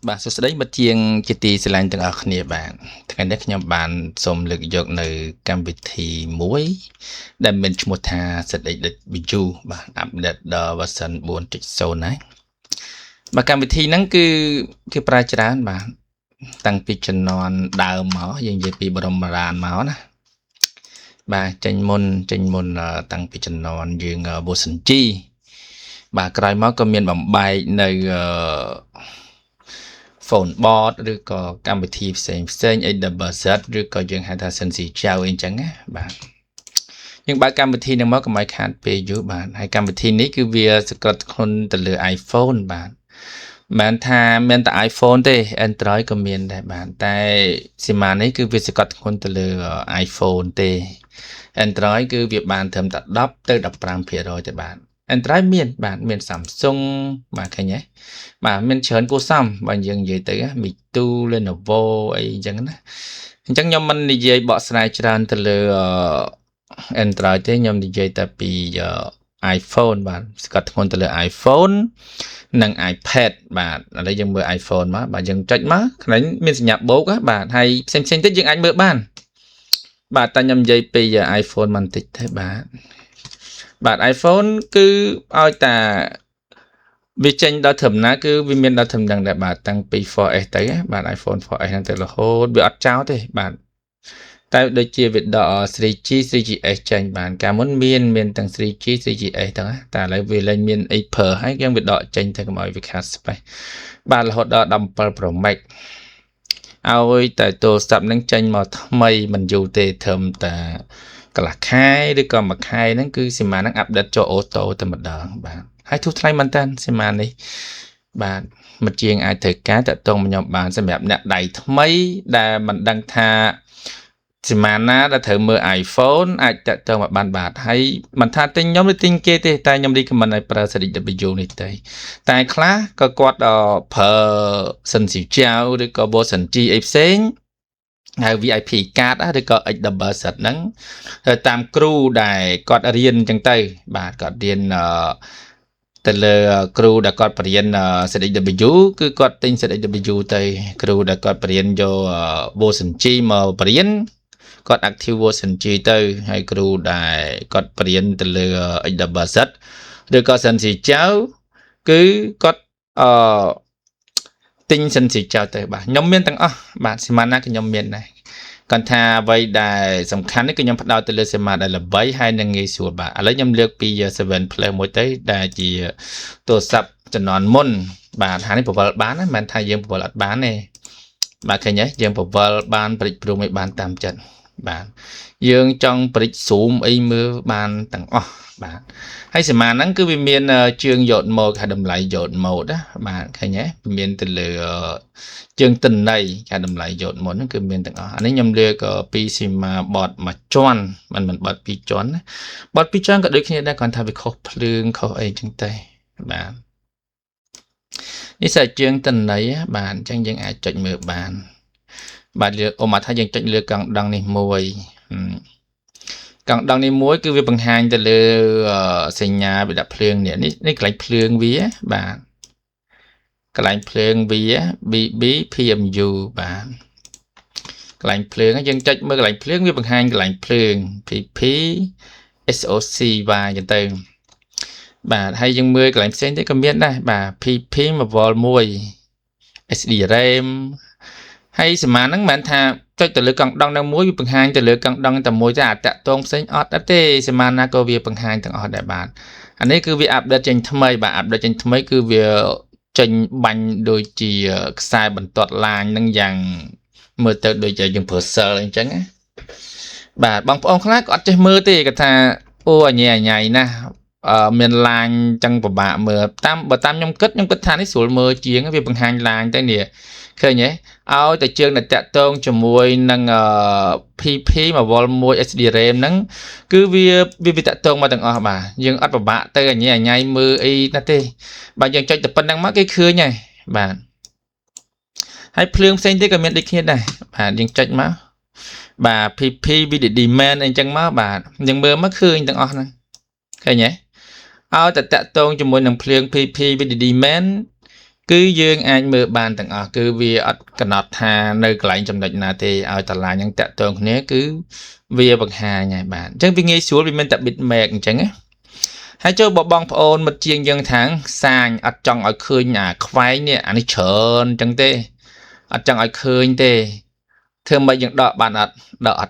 បាទសួស្តីមិត្តជាងជាទីស្រឡាញ់ទាំងអស់គ្នាបាទថ្ងៃនេះខ្ញុំបានសូមលើកយកនៅកម្មវិធីមួយដែលមានឈ្មោះថា ZXW បាទ update ដល់ version 4.0 ហើយបាទកម្មវិធីហ្នឹងគឺគេប្រើច្រើនបាទតាំងពីជំនាន់ដើមមកយើងនិយាយពីបរមរានមកណាបាទចេញមុនតាំងពីជំនាន់យើង version G បាទក្រោយមកក៏មានបំបែកនៅphone board ឬក៏កម្មវិធីផ្សេងAWS ឬក៏យើងហៅថា Sensi Chow អីចឹងណាបាទយើងបើកកម្មវិធីនឹងមកកុំឲ្យខាតពេលយូរបាទហើយកម្មវិធីនេះគឺវាសក្តិខ្លួនទៅលើ iPhone បាទមិនថាមានតែ iPhone ទេ Android ក៏មានដែរបាទតែសៀមានេះគឺវាសក្តិខ្លួនទៅលើ iPhone ទេ Android គឺវាបានត្រឹមតែ10ទៅ15% ទេបាទ Android មានបាទមាន Samsung បាទឃើញទេបាទមានច្រើនគួរសមបើយើងនិយាយទៅ Mitu Lenovo អីចឹងណាអញ្ចឹងខ្ញុំមិននិយាយបកស្រាយច្រើនទៅលើ Android ទេខ្ញុំនិយាយតែពី iPhone បាទស្កត់ធ្ងន់ទៅលើ iPhone និង iPad បាទឥឡូវយើងមើល iPhone មកបាទយើងចុចមកខាងនេះមានសញ្ញាបូកបាទហើយផ្សេងទៀតយើងអាចមើលបានបាទតែខ្ញុំនិយាយពី iPhone បន្តិចទេបាទ iPhone គឺឲ្យតាវាចេញដល់ត្រឹមណាគឺវាមានដល់ត្រឹមហ្នឹងដែរបាទតាំងពី 4S ទៅបាទ iPhone 4S ហ្នឹងទៅរហូតវាអត់ចោលទេបាទតែដូចជាវាដក 3G 3GS ចេញបាទកាលមុនមានទាំង 3G 3GS ទាំងតែឥឡូវវាលែងមានអីប្រើហើយយើងវាដកចេញទៅកុំឲ្យវាខាត space បាទរហូតដល់17 Pro Max ឲ្យតែទូរស័ព្ទហ្នឹងចេញមកថ្មីមិនយូរទេត្រឹមតែកន្លះខែឬក៏មួយខែហ្នឹងគឺសៀមាហ្នឹងអាប់ដេតចូលអូតូតែម្ដងបាទហើយធូរថ្លៃមែនតើសៀមានេះបាទមិត្តជាងអាចត្រូវការតាក់ទងខ្ញុំបានសម្រាប់អ្នកដៃថ្មីដែលមិនដឹងថាសៀមាណាដែលត្រូវមើល iPhone អាចតាក់ទងមកបានបាទហើយមិនថាទិញខ្ញុំឬទិញគេទេតែខ្ញុំ recommend ឲ្យប្រើ ZXW នេះទេតែខ្លះក៏គាត់ប្រើ Sensi Chow ឬក៏ version G អីផ្សេងហៅ VIP card ឬក៏ AWS ហ្នឹងតាមគ្រូដែលគាត់រៀនអញ្ចឹងទៅបាទគាត់រៀនទៅលើគ្រូដែលគាត់បរៀន ZXW គឺគាត់ទិញ ZXW ទៅគ្រូដែលគាត់បរៀនយក version G មកបរៀនគាត់ active version G ទៅហើយគ្រូដែលគាត់បរៀនទៅលើ AWS ឬក៏ Sensi Chow គឺគាត់ទិញ Sensi Chow ទៅបាទខ្ញុំមានទាំងអស់បាទសៀមាណាក៏ខ្ញុំមានដែរគាត់ថាអ្វីដែលសំខាន់នេះគឺខ្ញុំផ្ដោតទៅលើសៀមាដែលល្បីហើយនឹងងាយស្រួលបាទឥឡូវខ្ញុំលើកពី 7 Plus មួយទៅដែលជាទូរស័ព្ទជំនាន់មុនបាទហានេះពវល់បានណាមិនមែនថាយើងពវល់អត់បានទេបាទឃើញទេយើងពវល់បានព្រិចព្រមឲ្យបានតាមចិត្តបាទយើងចង់ព្រិច zoom អីមើលបានទាំងអស់បាទហើយសៀមាហ្នឹងគឺវាមានជើងយោតម៉ូដហៅតម្លៃយោតម៉ូដណាបាទឃើញទេមានទៅលើជើងតិន័យហៅតម្លៃយោតម៉ូដហ្នឹងគឺមានទាំងអស់អានេះខ្ញុំលើកពីសៀមាបតមួយជាន់មិនបតពីរជាន់ណាបតពីរជាន់ក៏ដូចគ្នាដែរគ្រាន់ថាវាខុសភ្លើងខុសអីចឹងទៅបាទនេះសាច់ជើងតិន័យបាទអញ្ចឹងយើងអាចចុចមើលបានបាទអូមកថាយើងចុចលើកង់ដង់នេះមួយកង់ដង់នេះមួយគឺវាបង្ហាញទៅលើសញ្ញាវាដាក់ភ្លើងនេះកន្លែងភ្លើងវាបាទកន្លែងភ្លើងវា BB PMU បាទកន្លែងភ្លើងយើងចុចមើលកន្លែងភ្លើងវាបង្ហាញកន្លែងភ្លើង PP SOC បាទចឹងទៅបាទហើយយើងមើលកន្លែងផ្សេងទៀតក៏មានដែរបាទ PP 1 volt 1 SD RAM ហើយសៀមាហ្នឹងមិនមែនថាចុចទៅលើកង់ដង់នៅមួយវាបង្ហាញទៅលើកង់ដង់តែមួយទេអាតាក់ទងផ្សេងអត់ទេសៀមាណាក៏វាបង្ហាញទាំងអស់ដែរបាទអានេះគឺវាអាប់ដេតចេញថ្មីបាទអាប់ដេតចេញថ្មីគឺវាចេញបាញ់ដូចជាខ្សែបន្ទាត់ឡាញហ្នឹងយ៉ាងមើលទៅដូចជាយើងប្រើ cell អីចឹងណាបាទបងប្អូនខ្លះក៏អត់ចេះមើលទេគាត់ថាអូអញ៉ៃណាស់មានឡាញចឹងពិបាកមើលបើតាមខ្ញុំគិតថានេះស្រួលមើលជាងវាបង្ហាញឡាញទៅនេះឃើញទេឲ្យតែជើងដែលតាក់ទងជាមួយនឹង PP 1 volt 1 SD RAM ហ្នឹងគឺវាតាក់ទងមកទាំងអស់បាទយើងអត់ពិបាកទៅអញ៉ៃមើលអីណាទេបាទយើងចុចតែប៉ុណ្្នឹងមកគេឃើញហើយបាទហើយភ្លើងផ្សេងទៀតក៏មានដូចគ្នាដែរបាទយើងចុចមកបាទ PP VDD main អីចឹងមកបាទយើងមើលមកឃើញទាំងអស់ហ្នឹងឃើញទេឲ្យតែតាក់ទងជាមួយនឹងភ្លើង PP VDD main cứ dương ai mơ bàn tầng ở cứ vì ở cái nọt hà nơi cái lạnh trong đợt nào thì ở tận lại những tệ tường nhé cứ vì bằng hà nhảy bạn chắc vì nghe xuống vì mình tập bịt mẹt chẳng á hãy cho bộ bong ôn một chiên dân tháng sang ở trong ở khơi nhà khoái nè anh ấy trơn chẳng tê ở trong ở khơi tê thường bây giờ đọ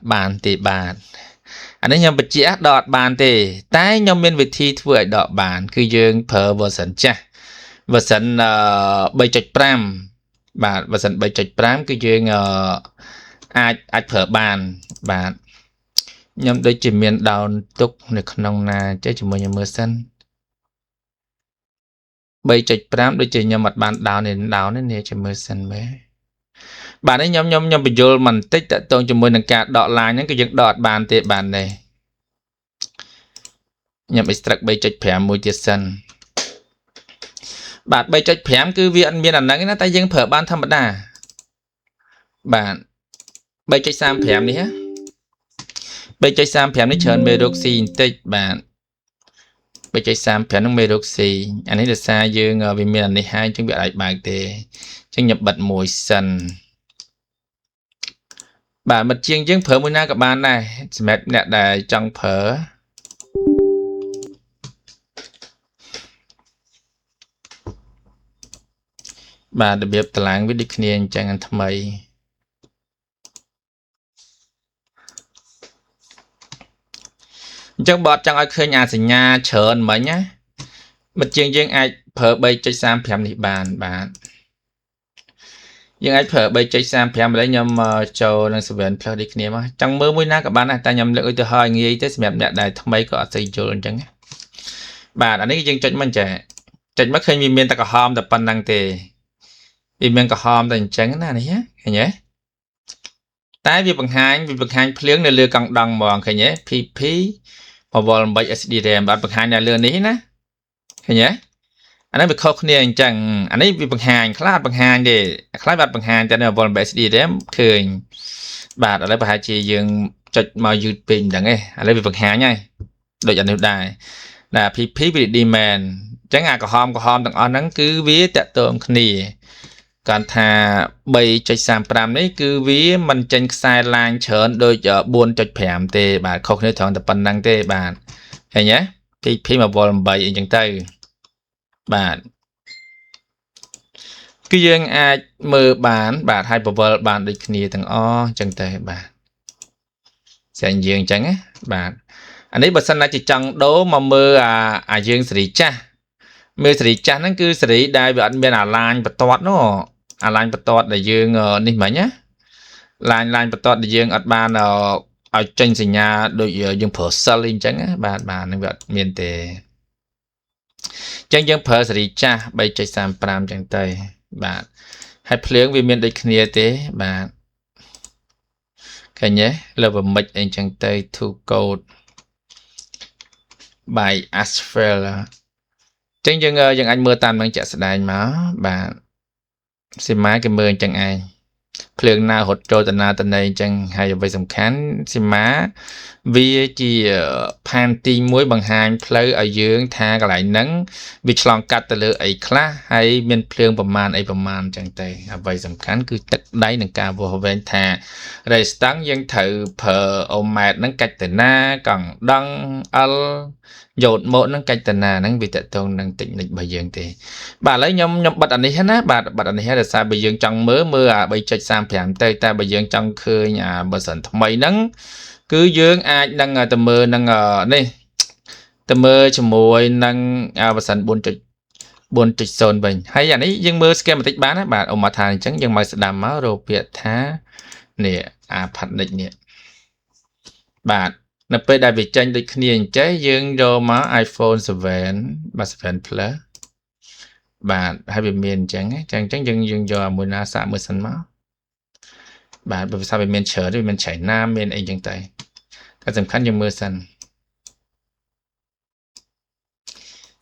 bàn thì bàn anh ấy nhầm bật chĩa đọ bàn thì tái nhom bên vị thi vừa đọ bàn cứ dương phở vừa sẵn cha vừa sẵn bây chạch pram bà vừa sẵn bây chạch pram cứ dương ai phở bàn bạn nhầm đôi chỉ miền đào túc này không na chứ chỉ mới mưa xanh bây chạch pram đôi chỉ nhầm mặt bàn đào nên nè chỉ mưa xanh mấy bạn ấy nhom bị vô mình tích tại tôn cho mình cả đọ lại những cái dựng đọt bàn thì bàn này nhầm extract bây chạch pram mùi tiệt xanh bạn bây chạch pram cứ việc miền ăn nắng nó tay dân phở ban thầm đà bạn bây chạch sam pram đi ha bây chạch sam pram nó chờn bê đốc xì tích bạn bây chạch sam pram nó bê đốc xì anh ấy là xa dương vì miền ăn này hai chuẩn bị lại bài thì chân nhập bật mùi xanh bạn bật chiên dân phở mùi na các bạn này mẹ nè đài trong phở bà đặc biệt tlang với đi kia chẳng ăn thầm mày chẳng bọt chẳng ai khơi nhà thì nhà chờn mấy nhá một chương dương ai phở bay chơi sam phèm thì bạn dương ai phở bay chơi sam phèm lấy nhầm châu đang sự kiện phở đi kia mà chẳng mơ mũi na các bạn này ta nhầm lợi từ hơi nghĩ tới mẹ mẹ đại thầm mấy có xây chờn chẳng bạn anh ấy dương trách mình trẻ trách mất khi miền ta có hòm tập pan năng tề vì miền có hòm thành trắng này nhé nhé tại vì bằng hai phướng này lừa còng đồng mòn cái nhé pp mà vol bay sd ram bạn bằng hai này lừa ní nè cái nhé anh ấy bị khó khăn này chẳng anh ấy bị bằng hai khá bằng hai để khá bạn bằng hai cho nên vol bay sd ram thường bạn ở đây bằng hai chỉ dừng chật mà dư bình đằng ấy anh ấy bị bằng hai nhá đội nhận được đài là pp bị demand chẳng ai có hòm tặng on nắng cứ vía tẹt tôm khỉ còn thà bay chạy sam pram đấy cứ ví mình tranh sai lan chớn đôi giờ buôn chạy phèm tê bà không thể thằng tập năng tê bạn hay nhé khi mà vol bay chẳng tay bạn cứ dương ai mơ bán bạn hay bờ bạn đi kia thằng o chẳng tay bạn sẽ dương chẳng á bạn anh ấy bật sân là chỉ chẳng đố mà mơ dương sỉ cha mơ sỉ cha nó cứ sỉ đại bạn bên lan bật toát nó lan bật toát để dương đi mà nhá lan bật toát để dương ở ban ở trên sân nhà đội dương phở salim chẳng á bạn nó vật miền tề chẳng dương phở sỉ cha bay chạy sam pram chẳng tay bạn hay phượng vì miền đất kia thế bạn cái nhé là vào mịch anh chẳng tay thu code bài asphalt chẳng dương dương anh mưa tan bằng chợ sài mà bạn xem máy cái mưa chẳng ai ភ្លើងណារហូតចូលតាណាតន័យអញ្ចឹងហើយអ្វីសំខាន់សីមាវាជាផានទី1បង្ហាញផ្លូវឲ្យយើងថាកន្លែងហ្នឹងវាឆ្លងកាត់ទៅលើអីខ្លះហើយមានភ្លើងប្រមាណអីប្រមាណអញ្ចឹងទៅអ្វីសំខាន់គឺទឹកដៃនឹងការវាស់វែងថារេស្តង់យើងត្រូវប្រើអូម៉ែត្រហ្នឹងកាច់ទៅណាកង់ដង់អលយោតមកហ្នឹងកាច់ទៅណាហ្នឹងវាតកតងនឹងតិចនិចរបស់យើងទេបាទឥឡូវខ្ញុំបិទអានេះណាបាទបិទអានេះហើយដោយសារបើយើងចង់មើលអា 3.35 ទៅតែបើយើងចង់ឃើញអាបើសិនថ្មីហ្នឹងគឺយើងអាចនឹងទៅមើលនឹងនេះទៅមើលជាមួយនឹងបើសិន 4.0 វិញហើយអានេះយើងមើល schematic បានណាបាទអូមកថាអញ្ចឹងយើងមកស្ដាប់មករកពាក្យថានេះផាត់និចនេះបាទនៅពេលដែលវាចេញដូចគ្នាអញ្ចឹងយើងយកមក iPhone 7 បាទ 7 Plus បាទហើយវាមានអញ្ចឹងយើងយកមួយណាសាកមើលសិនមកបាទបើវាសាកវាមានច្រើនវាមានឆៃណាមានអីចឹងទៅតែសំខាន់យើងមើលសិន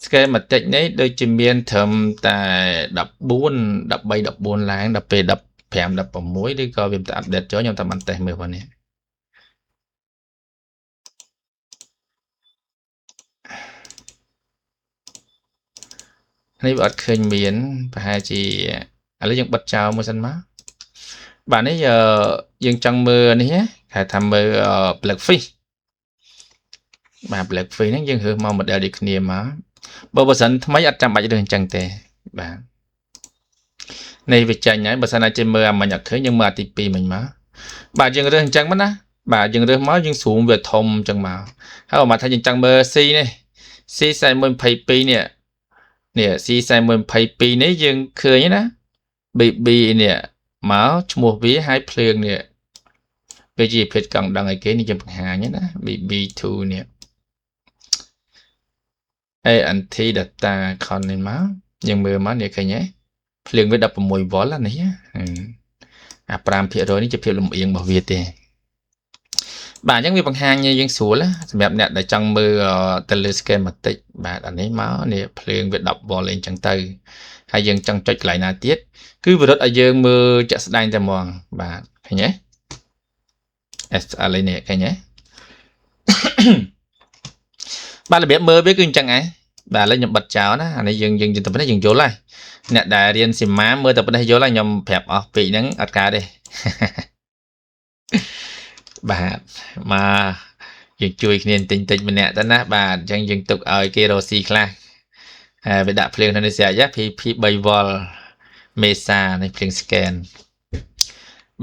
schematic នេះដូចជាមានត្រឹមតែ14 13 14ឡើងដល់ពេល15 16ឬក៏វាមិនអាប់ដេតចូលខ្ញុំតាមបានតេស្តមើលផងនេះ នេះវាអត់ឃើញមានប្រហែលជាឥឡូវយើងបិទចោលមួយសិនមកបាទនេះយើងចង់មើលនេះគេថាមើល Blackfish បាទ Blackfish ហ្នឹងយើងរើសមក model ដូចគ្នាមកបើសិនថ្មីអត់ចាំបាច់រើសអញ្ចឹងទេបាទនេះវាចាញ់ហើយបើសិនអាចមើលអាមិញអត់ឃើញយើងមើលអាទី2មិញមកបាទយើងរើសអញ្ចឹងមកណាបាទយើងរើសមកយើងស្រូមវាធំអញ្ចឹងមកហើយមកថាយើងចង់មើល C នេះ C 4122នេះនេះ C 4122នេះយើងឃើញណា BB នេះមកឈ្មោះវាឲ្យភ្លើងនេះវាជាភេទកង់ដឹងឲ្យគេនេះយើងបង្ហាញណា BB2 នេះ ANT data con នេះមកយើងមើលមកនេះឃើញទេភ្លើងវា 16V នេះអា 5% នេះជាភាពលំអៀងរបស់វាទេបាទអញ្ចឹងវាបង្ហាញយើងស្រួលសម្រាប់អ្នកដែលចង់មើលទៅលើ schematic បាទអានេះមកនេះភ្លើងវា 10V អីចឹងទៅហើយយើងចង់ចុចកន្លែងណាទៀតគឺវារត់ឲ្យយើងមើលចាក់ស្ដែងតែហ្មងបាទឃើញទេ SL នេះឃើញទេបាទរបៀបមើលវាគឺអញ្ចឹងឯងបាទឥឡូវខ្ញុំបិទចោលណាអានេះយើងទៅប៉ុណ្ណេះយើងយល់ហើយអ្នកដែលរៀនសីមាមើលទៅប៉ុណ្ណេះយល់ហើយខ្ញុំប្រាប់អស់ពេកហ្នឹងអត់កើតទេបាទមកយើងជួយគ្នាតិចម្នាក់ទៅណាបាទអញ្ចឹងយើងទុកឲ្យគេរកស៊ីខ្លះហើយវាដាក់ភ្លើងនៅនេះស្រាប់យ៉ា PP 3V មេសានេះភ្លើង scan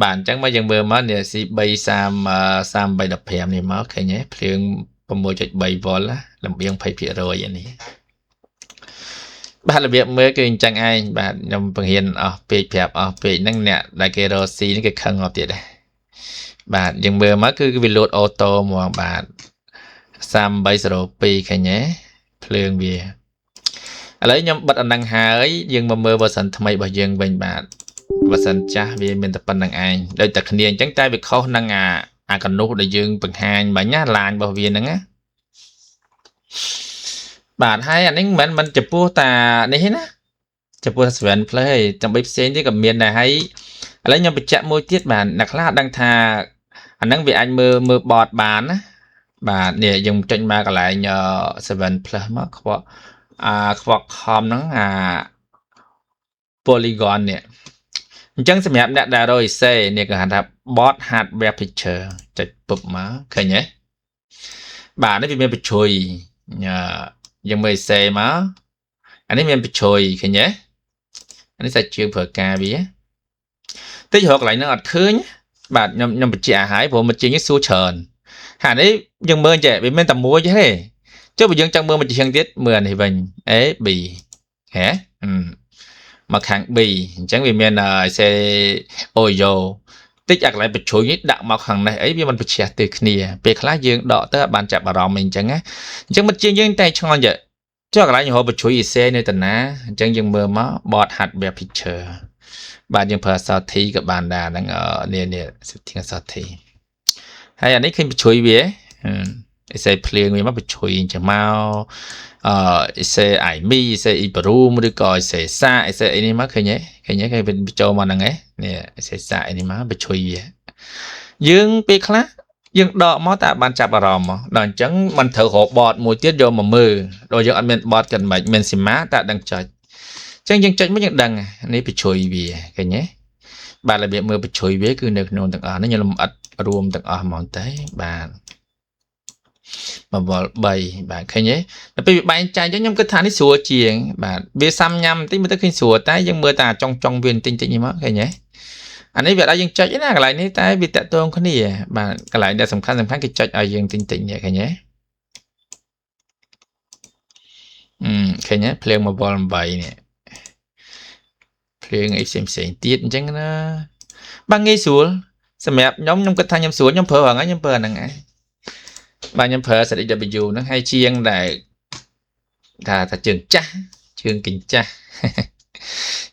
បាទអញ្ចឹងមកយើងមើលមកនេះ C3 3315នេះមកឃើញទេភ្លើង 6.3V លំអៀង 20% អានេះបាទរបៀបមើលគឺអញ្ចឹងឯងបាទខ្ញុំបង្រៀនអស់ពេកប្រាប់អស់ពេកហ្នឹងអ្នកដែលគេរកស៊ីនេះគេខឹងអត់ទៀតដែរបាទយើងមើលមកគឺវា load auto ហ្មងបាទ3802ឃើញទេភ្លើងវាឥឡូវខ្ញុំបិទអាហ្នឹងហើយយើងមកមើល version ថ្មីរបស់យើងវិញបាទ version ចាស់វាមានតែប៉ុណ្្នឹងឯងដូចតែគ្នាអញ្ចឹងតែវាខុសនឹងអាកណ្ដុះដែលយើងបង្ហាញមិញណាឡាញរបស់វាហ្នឹងណាបាទហើយអានេះមិនចំពោះតានេះណាចំពោះ 7 Plus ឯងចាំបីផ្សេងទៀតក៏មានដែរហើយឥឡូវខ្ញុំបញ្ជាក់មួយទៀតបាទអ្នកខ្លះដឹងថាអាហ្នឹងវាអាចមើលបតបានណាបាទនេះយើងចុចមកកន្លែង7 Plus មកខ្វក់ខំហ្នឹងpolygon នេះអញ្ចឹងសម្រាប់អ្នកដែលរក essay នេះគេហៅថា bot hardware picture ចុចពុបមកឃើញទេបាទនេះវាមានបញ្ជួយយើងមើល essay មកអានេះមានបញ្ជួយឃើញទេអានេះសាច់ជើងប្រើការវាតិចរកកន្លែងហ្នឹងអត់ឃើញបាទខ្ញុំបញ្ជាក់ឲ្យព្រោះមកជាងនេះសួរច្រើនហើយនេះយើងមើលចេះវាមានតែមួយទេចុះបើយើងចង់មើលមួយជាងទៀតមើលអានេះវិញ A B ហ៎មកខាង B អញ្ចឹងវាមានessay Oyo តិចអាកន្លែងបញ្ជួយនេះដាក់មកខាងនេះអីវាមិនប្រឆាំងទៅគ្នាពេលខ្លះយើងដកទៅបានចាប់អារម្មណ៍អញ្ចឹងណាអញ្ចឹងមកជាងយើងតែឆ្ងល់ចេះចុះកន្លែងរកបញ្ជួយ essay នៅតាណាអញ្ចឹងយើងមើលមក bot hardware picture បាទយើងប្រើអក្សរ T ក៏បានដែរហ្នឹងនេះ setting អក្សរ T ហើយអានេះឃើញបញ្ជួយវា essay ភ្លៀងវាមកបញ្ជួយអញ្ចឹងមកessay IME essay Ibroom ឬក៏ essay SA essay អីនេះមកឃើញទេគេបញ្ចូលមកហ្នឹងឯងនេះ essay SA អីនេះមកបញ្ជួយវាយើងពេលខ្លះយើងដកមកតែបានចាប់អារម្មណ៍មកដល់អញ្ចឹងមិនត្រូវរកបតមួយទៀតយកមកមើលដល់យើងអត់មានបតកិនមិនមានសីមាតែដឹងចុចអញ្ចឹងយើងចុចមកយើងដឹងនេះបញ្ជួយវាឃើញទេបាទរបៀបមើលបញ្ជួយវាគឺនៅក្នុងទាំងអស់នេះខ្ញុំលម្អិតរួមទាំងអស់ហ្មងតែបាទ3បាទឃើញទេដល់ពេលវាបែងចែកអញ្ចឹងខ្ញុំគិតថានេះស្រួលជាងបាទវាសាំញ៉ាំបន្តិចមើលទៅឃើញស្រួលតែយើងមើលតែចុងវាបន្តិចនេះមកឃើញទេអានេះវាអាចយើងចុចណាកន្លែងនេះតែវាតាក់ទងគ្នាបាទកន្លែងដែលសំខាន់គេចុចឲ្យយើងតិចនេះឃើញទេឃើញទេភ្លើង 8 នេះភ្លើងអីផ្សេងទៀតអញ្ចឹងណាបាទងាយស្រួលសម្រាប់ខ្ញុំគិតថាខ្ញុំស្រួលខ្ញុំប្រើហ្នឹងខ្ញុំប្រើហ្នឹងឯងបាទខ្ញុំប្រើ ZW ហ្នឹងហើយជាងដែលថាជើងចាស់ជើងកញ្ចាស់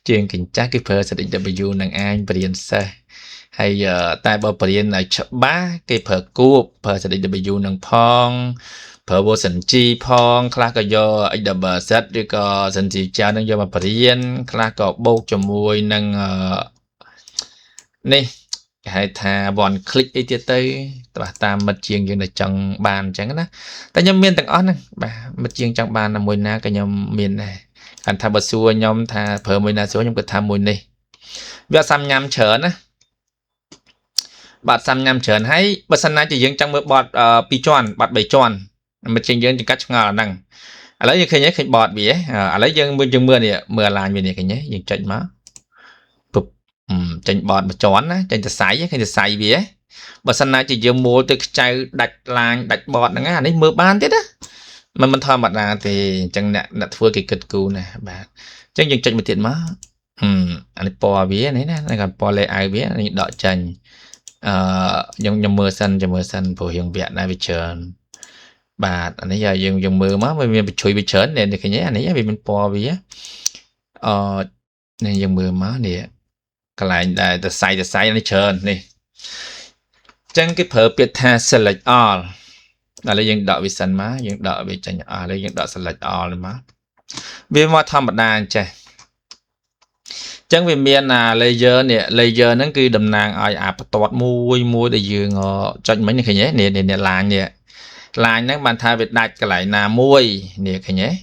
ជើងកញ្ចាស់គេប្រើ ZW នឹងអាញបរៀនសេះហើយតែបើបរៀនឲ្យច្បាស់គេប្រើគួបប្រើ ZW នឹងផងប្រើ version G ផងខ្លះក៏យក XWZ ឬក៏ Sensi ចានឹងយកមកបរៀនខ្លះក៏បូកជាមួយនឹងនេះគេហៅថា one click អីទៀតទៅតាមមិត្តជាងយើងដែលចង់បានអញ្ចឹងណាតែខ្ញុំមានទាំងអស់ហ្នឹងបាទមិត្តជាងចង់បានមួយណាក៏ខ្ញុំមានដែរ anh thà bật xua nhóm thà phở mùi na số nhóm cực thà mùi này việc xăm nhằm chởn á bạn xăm nhằm chởn hay bật sân này chỉ dừng trong một bọt pi tròn bọt bảy tròn mà trên dừng chỉ cách ngờ năng lấy như khi nhé khi bọt bị ấy lấy dừng mưa này mưa là như này cái nhé dừng chạy má bụp trên bọt mà tròn á trên cái sải bị ấy bật sân này chỉ dừng mua từ chạy đặt làng đặt bọt năng á đấy mưa ban thế đó mà mình thôi mặt ra thì chẳng nè đặt phơi cái kịch cũ này bạn chẳng dừng chạy một tiền má anh po bía này nè còn po lệ ai bía này đợi chành dùng mưa xanh phổ hiện việt này bị chờn bà anh ấy giờ dùng mưa má mình bị chui bị chớn này thì cái nhé anh ấy bị mình po bía này dùng mưa má nè cái lại là the side anh ấy chờn này chẳng cái phở biệt tha select all là dân đợi bị xanh má dân đợi bị chành là dân đợi select all má vì mà thầm một đàn chạy chẳng vì miền là laser nó cứ đầm nàng ai tọt mui để dường cho mấy cái nhé nè làng nó bàn thay việc đặt cái lại là mui nè cái nhé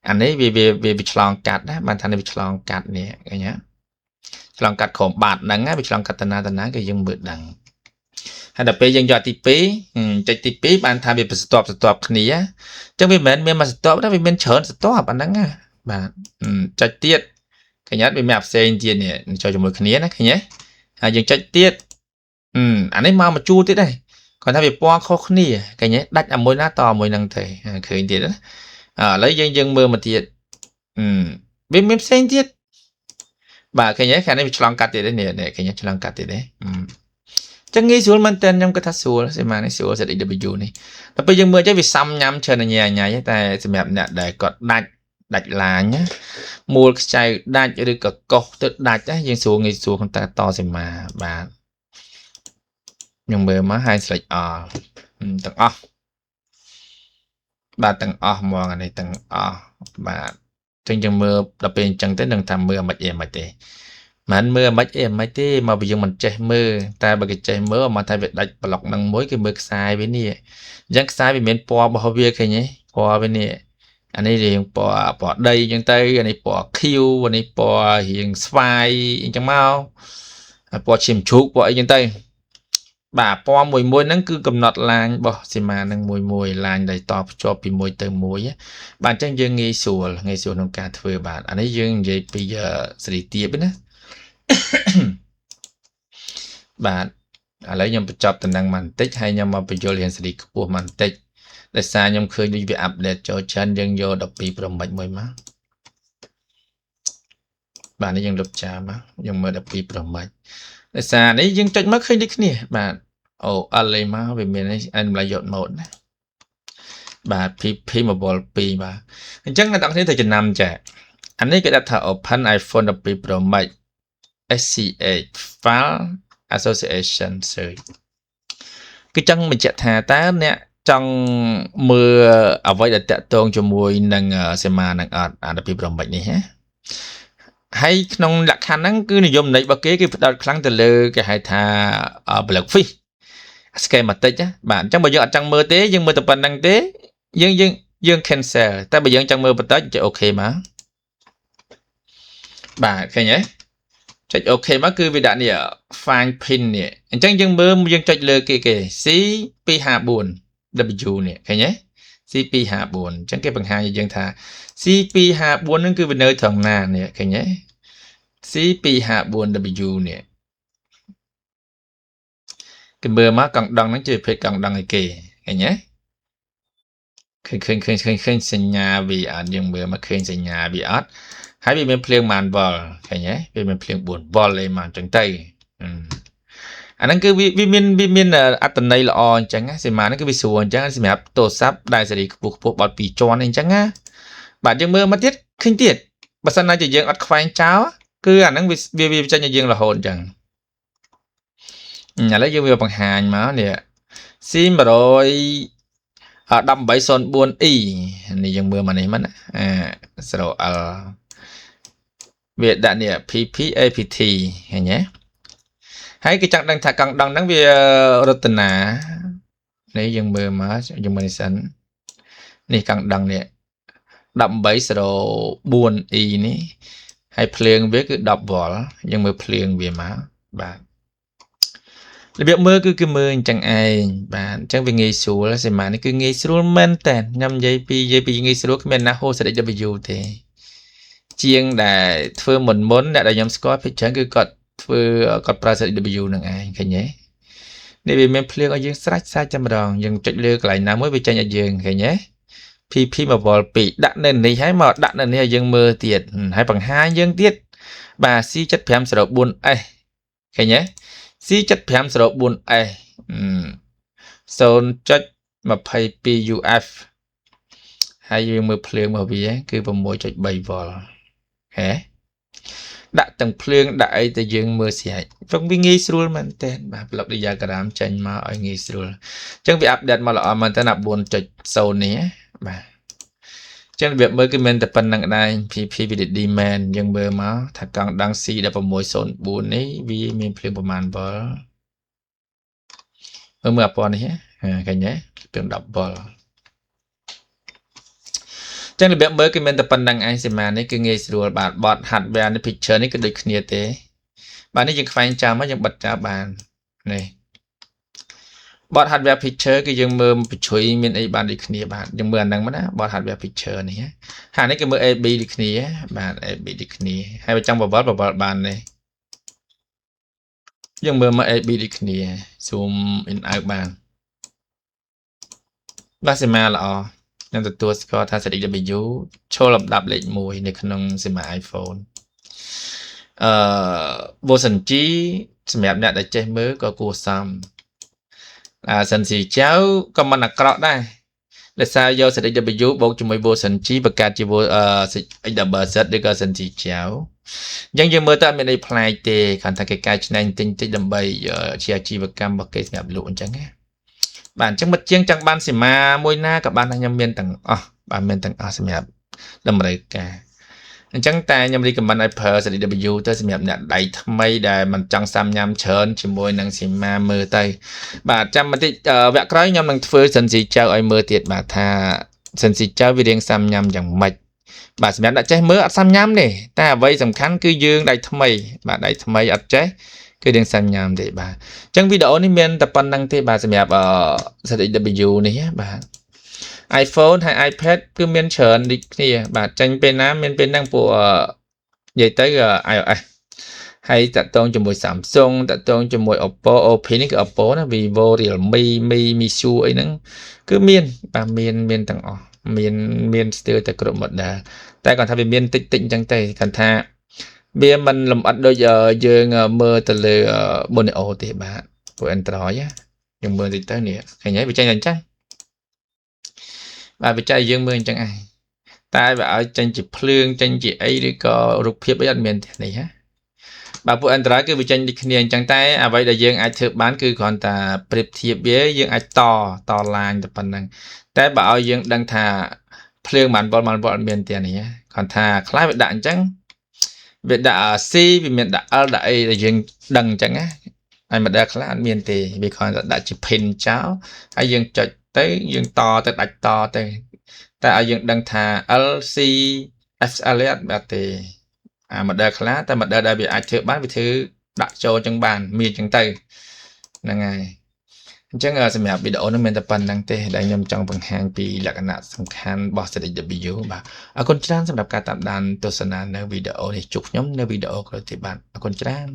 anh ấy vì chọn cắt đó bàn thay vì chọn cắt nè cái nhé chọn cắt khổng bạt nắng á bị chọn cắt tana cái dương bự đằng hay là bây giờ dọa chạy tí bàn thay vì stop này á chẳng vì mình mà stop đó vì mình chọn stop anh nắng á bạn chạy tiết cái nhát bị map sen tiền nè cho một cái nhé cái nhé dừng chạy tiết anh ấy mau mà chu tiết đây cònถ้า bị po khó khăn cái nhé đắt ở môi nát to môi năng thầy khởi tiền đó lấy dân mưa mà tiết bị map sen tiết bà cái nhé cái này bị chọn cắt tiết đấy nè cái nhé chọn cắt tiết đấy chẳng nghĩ xuống mình tên trong cái thắt xuống sẽ mà nó xuống sẽ đi được bị này và bây giờ mưa chắc bị xăm nhắm chơi là nhà tại sẽ map nè để còn đặt là nhé mua chạy đặt cho được cả cột tự đặt á nhưng xuống không ta to gì mà bạn nhưng mà má hai sợi tầng o ba tầng o mong anh này tầng o và trên chân mưa đặc biệt chân tới đừng tham mưa mất em mà thế mà anh mưa mất em mấy thế mà bây giờ mình chạy mưa ta bởi cái chạy mưa mà thay việc đặt lọc năng mối cái mưa sai với nè giấc sai vì miền po bao việc cái nhé po bên nè anh ấy thì bỏ đây chân tay anh ấy bỏ Q anh ấy bỏ hiện spy chẳng mau bỏ chìm chuột bỏ chân tay bà po mùi nó cứ cầm nọt làng bỏ xem mà năng mùi làng đầy to cho bị mùi từ mùi á bạn chẳng dương nghe sùa nông ca thừa bạn anh ấy dương vậy bây giờ sẽ đi tiếp nữa bạn lấy nhầm chọc tình năng màn tích hay nhầm mà bây giờ liền sẽ đi của màn tích để xa nhầm khơi đi về update cho chân dân vô đọc bị bầm bệnh mùi má bạn ấy dân đọc trà má dân mơ đọc bị bầm bệnh để xa đấy dân trách mất khơi đi nè bạn anh lấy má vì mình ấy anh lại dọn một bà pi mà bol pi mà chắc là tặng thế thời trình năm trẻ anh ấy cái đặt thợ open iPhone đọc bị bầm bệnh SCA file association series cái chân mình chạy thà tá nè trong mưa ở vậy là tẹt tôn cho mùi nâng xem mà nâng đặc biệt bầm bệnh này hả hay nông lạc khả năng cứ dùng này bao kế cái đợt kháng từ lơ cái hai thà ở bậc phi cái mặt tết á bạn trong bây giờ trong mưa tế nhưng mưa tập bản năng tế dương cancer ta bây giờ trong mưa bật tết thì ok mà bà cái nhé chạy ok mà cứ vì đã nè fine pin nè chẳng dương mưa dương chạy lơ cái CP hạ buồn W nè cái nhé CP hạ buồn chẳng cái bằng hai dương thà CP hạ buồn nó cứ về nơi thằng nào nè cái nhé CP hạ buồn W nè cái mưa má cộng đồng nó chỉ phải cộng đồng này kì cái nhé khinh sinh nhà vì dương mưa mà khinh sinh nhà vì ớt hãy bị mình phèn màn vol cái nhé vì mình phèn buồn vol lên màn trắng tay anh ấy cứ vì mình ở tận đây là on chẳng á xem mà nó cứ bị xuồng chẳng xem mà tổ sắp đại sẽ đi buộc bọt bị tròn anh chẳng á bạn dương mưa mất tiết khinh tiết bà sân này chỉ dương ớt khoai cháo cứ anh ấy vì cho nhà dương là hồn chẳng nhà lấy dương vừa bằng hàng mà nè xin rồi đâm bảy son buồn y này dương mưa mà này mất rồi Việt đã nè PPAPT hay nhé hãy cái trạng đang thả căng đăng đáng về rotana này dương mưa mà dương mưa sẵn này căng đăng nè 1804E នេះហើយភ្លើងវាគឺ10 V យើងមើលភ្លើងវាមកបាទរបៀបមើលគឺមើលអញ្ចឹងឯងបាទអញ្ចឹងវាងាយស្រួលសេមានេះគឺងាយស្រួលមែនតើខ្ញុំនិយាយពីងាយស្រួលគ្មានណាហូរសេរី W ទេជាងដែលធ្វើមុនអ្នកដែលខ្ញុំស្គាល់ភាគច្រើនគឺគាត់ប្រើសេរី W នឹងឯងឃើញទេនេះវាមានភ្លើងឲ្យយើងស្រេចតែម្ដងយើងចុចលើកន្លែងណាមួយវាចេញឲ្យយើងឃើញទេ PP មកវល់2ដាក់នៅនេះហើយមកដាក់នៅនេះឲ្យយើងមើលទៀតហើយបង្ហាញយើងទៀតបាទ C7504S ឃើញទេ C7504S 0.22 UF ហើយយើងមើលភ្លើងរបស់វាគឺ 6.3 V ហេដាក់ទាំងភ្លើងដាក់អីទៅយើងមើលស្រាច់ព្រោះវាងាយស្រួលមែនតើបាទ block diagram ចេញមកឲ្យងាយស្រួលអញ្ចឹងវាអាប់ដេតមកល្អមែនតើ 4.0 នេះបាទអញ្ចឹងរបៀបមើលគឺមិនតែប៉ុណ្្នឹងដែរ PP VDD man យើងមើលមកថាកង់ដង C1604 នេះវាមានភ្លើងប្រមាណ V មើលអាពណ៌នេះឃើញទេភ្លើង10 V ចឹងរបៀបមើលគឺមិនតែប៉ុណ្្នឹងឯងសេមានេះគឺងាយស្រួលបាទបត hardware នេះ picture នេះគឺដូចគ្នាទេបាទនេះយើងខ្វែងចាំមកយើងបិទចោលបាននេះបត hardware picture គឺយើងមើលបញ្ជួយមានអីបានដូចគ្នាបាទយើងមើលអាហ្នឹងមកណាបត hardware picture នេះហើយនេះគឺមើល AB ដូចគ្នាបាទ AB ដូចគ្នាហើយបើចង់បវល់បាននេះយើងមើលមក AB ដូចគ្នា zoom in out បានបាទសេមាល្អខ្ញុំទទួលស្គាល់ថា ZW ឈរលំដាប់លេខ1នៅក្នុងសេមា iPhone version G សម្រាប់អ្នកដែលចេះមើលក៏គួរសមសិនស៊ីចៅក៏មិនអាក្រក់ដែរដោយសារយក ZW បូកជាមួយ version G បង្កើតជា HWZ ឬក៏សិនស៊ីចៅអញ្ចឹងយើងមើលទៅអត់មានអីប្លែកទេគ្រាន់តែគេកែច្នៃតិចដើម្បីជាអាជីវកម្មរបស់គេសម្រាប់លក់អញ្ចឹងណាបាទអញ្ចឹងមិត្តជាងចង់បានសេមាមួយណាក៏បានខ្ញុំមានទាំងអស់បាទមានទាំងអស់សម្រាប់តម្រូវការអញ្ចឹងតែខ្ញុំរីកមិនឲ្យប្រើ ZW ទៅសម្រាប់អ្នកដៃថ្មីដែលមិនចង់សាំញ៉ាំច្រើនជាមួយនឹងសេមាមើលទៅបាទចាំបន្តិចវគ្គក្រោយខ្ញុំនឹងធ្វើសិនស៊ីចៅឲ្យមើលទៀតបាទថាសិនស៊ីចៅវារៀងសាំញ៉ាំយ៉ាងម៉េចបាទសម្រាប់អ្នកចេះមើលអត់សាំញ៉ាំទេតែអ្វីសំខាន់គឺយើងដៃថ្មីបាទដៃថ្មីអត់ចេះគឺរៀងសាំញ៉ាំទេបាទអញ្ចឹងវីដេអូនេះមានតែប៉ុណ្្នឹងទេបាទសម្រាប់ZW នេះបាទ iPhone ហើយ iPad គឺមានច្រើនដូចគ្នាបាទចាញ់ពេលណាមានពេលហ្នឹងពួកនិយាយទៅ iOS ហើយតាក់ទងជាមួយ Samsung តាក់ទងជាមួយ Oppo OP នេះគឺ Oppo ណា Vivo Realme Meizu អីហ្នឹងគឺមានបាទមានទាំងអស់មានស្ទើរតែគ្រប់ model តែគាត់ថាវាមានតិចអញ្ចឹងទេគាត់ថាវាមិនលម្អិតដូចយើងមើលទៅលើ Borneo ទេបាទពួក Android យើងមើលតិចទៅនេះឃើញហើយវាចេញអញ្ចឹងបាទបច្ចេកយើងមើលអញ្ចឹងឯងតែបើឲ្យចេញជាភ្លើងចេញជាអីឬក៏រូបភាពអីអត់មានទេនេះហ៎បាទពួក Android គឺវាចេញដូចគ្នាអញ្ចឹងតែអ្វីដែលយើងអាចធ្វើបានគឺគ្រាន់តែប្រៀបធៀបវាយើងអាចតឡាញតែប៉ុណ្្នឹងតែបើឲ្យយើងដឹងថាភ្លើងបានវល់អត់មានទេនេះគ្រាន់ថាខ្លះវាដាក់អញ្ចឹងវាដាក់ C វាមានដាក់ L ដាក់អីដែលយើងដឹងអញ្ចឹងណាហើយ model ខ្លះអត់មានទេវាគ្រាន់តែដាក់ជា pin ចោលហើយយើងចុចទៅយើងតទៅដាច់តទៅតែឲ្យយើងដឹងថា LC SL អត់បាត់ទេអា model ខ្លះតែ model ដែលវាអាចធ្វើបានវាធ្វើដាក់ចូលចឹងបានមានចឹងទៅហ្នឹងហើយអញ្ចឹងសម្រាប់វីដេអូនេះមានតែប៉ុណ្្នឹងទេដែលខ្ញុំចង់បង្ហាញពីលក្ខណៈសំខាន់របស់ ZW បាទអរគុណច្រើនសម្រាប់ការតាមដានទស្សនានៅវីដេអូនេះជួបខ្ញុំនៅវីដេអូក្រោយទៀតបាទអរគុណច្រើន